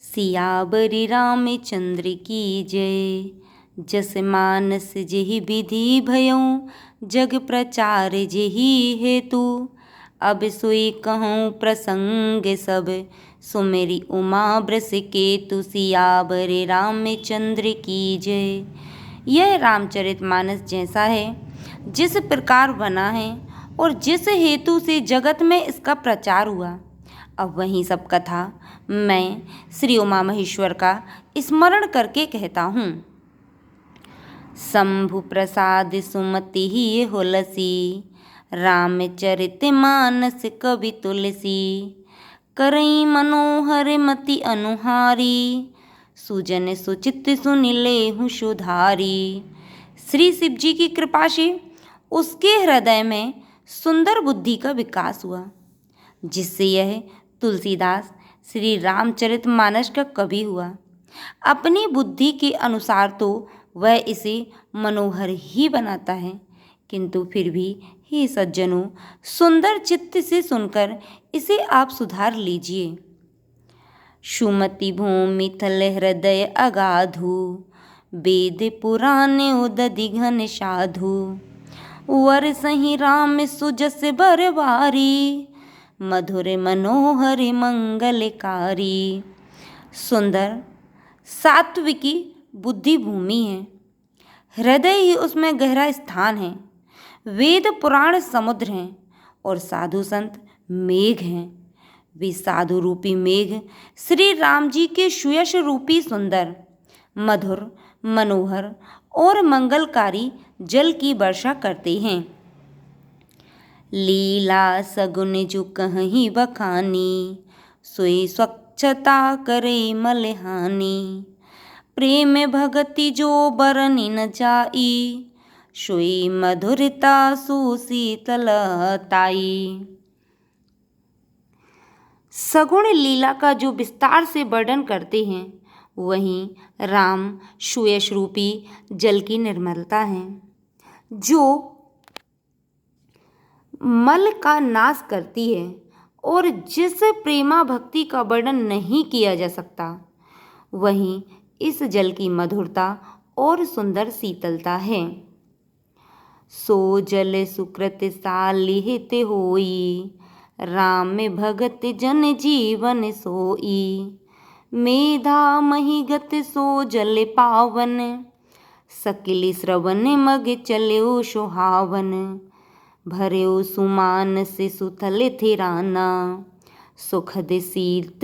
सियावर रामचंद्र की जय। जस मानस जेहि विधि भयउ जग प्रचार जेहि हेतु। अब सोई कहूँ प्रसंग सब सुमेरी उमा ब्रस केतु। सियावर रामचंद्र की जय। यह रामचरितमानस जैसा है, जिस प्रकार बना है और जिस हेतु से जगत में इसका प्रचार हुआ, अब वही सब कथा मैं श्री उमा महेश्वर का स्मरण करके कहता हूँ। शंभु प्रसाद सुमति ही होलसी, रामचरित मानस कवि तुलसी। करई मनोहर मति अनुहारी, सुजन सुचित सुन लेहु सुधारी। श्री शिव जी की कृपा से उसके हृदय में सुंदर बुद्धि का विकास हुआ, जिससे यह तुलसीदास श्री रामचरितमानस का कवि हुआ। अपनी बुद्धि के अनुसार तो वह इसे मनोहर ही बनाता है, किंतु फिर भी हे सज्जनों, सुंदर चित्त से सुनकर इसे आप सुधार लीजिए। सुमति भूमि थल हृदय अगाधु, वेद पुराण उदधि घन साधु। वर सही राम सुजस बरवारी, मधुर मनोहर मंगलकारी। सुंदर सात्विकी बुद्धि भूमि है, हृदय ही उसमें गहरा स्थान है। वेद पुराण समुद्र हैं और साधु संत मेघ हैं। वे साधु रूपी मेघ श्री राम जी के सुयश रूपी सुंदर, मधुर, मनोहर और मंगलकारी जल की वर्षा करते हैं। लीला सगुन जो कहीं बखानी, सोई स्वच्छता करे मलहानी। प्रेम भगति जो बरनि न जाई, सोई मधुरता सुशीतलताई। सगुण लीला का जो विस्तार से वर्णन करते हैं, वहीं राम सुयश रूपी जल की निर्मलता है, जो मल का नाश करती है और जिस प्रेमा भक्ति का वर्णन नहीं किया जा सकता, वहीं इस जल की मधुरता और सुंदर शीतलता है। सो जल सुकृत सालिहित होई, राम भगत जन जीवन सोई। मेधा महिगत सो जल पावन, सकिल श्रवण मग चल्यो सुहावन। भर्यो सुमान से सुथल थिराना, सुखद शीत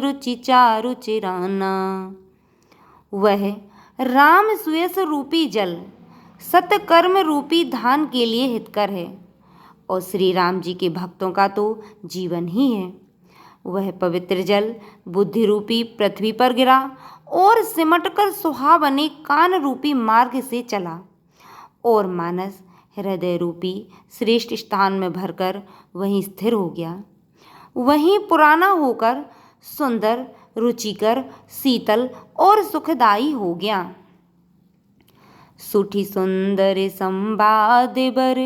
रुचि चारु चिराना। वह राम सुयस रूपी जल सतकर्म रूपी धान के लिए हितकर है और श्री राम जी के भक्तों का तो जीवन ही है। वह पवित्र जल बुद्धि रूपी पृथ्वी पर गिरा और सिमटकर सुहावने कान रूपी मार्ग से चला और मानस हृदय रूपी श्रेष्ठ स्थान में भरकर वहीं स्थिर हो गया। वहीं पुराना होकर सुंदर, रुचिकर, शीतल और सुखदायी हो गया। सुठी सुंदर संवाद बर,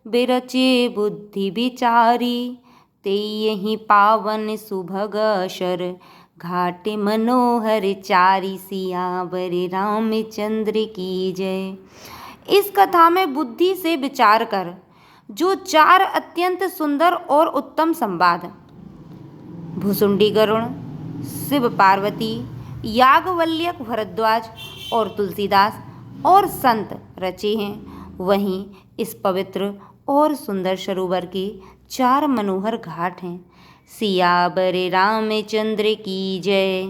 बिरचे बुद्धि विचारी। ते यही पावन सुभग शर, घाट मनोहर चारी। सियावर रामचंद्र की जय। इस कथा में बुद्धि से विचार कर जो चार अत्यंत सुंदर और उत्तम संवाद भुसुंडी गरुण, शिव पार्वती, याज्ञवल्क्य भरद्वाज और तुलसीदास और संत रचे हैं, वहीं इस पवित्र और सुंदर सरोवर के चार मनोहर घाट हैं। सियावर रामचंद्र की जय।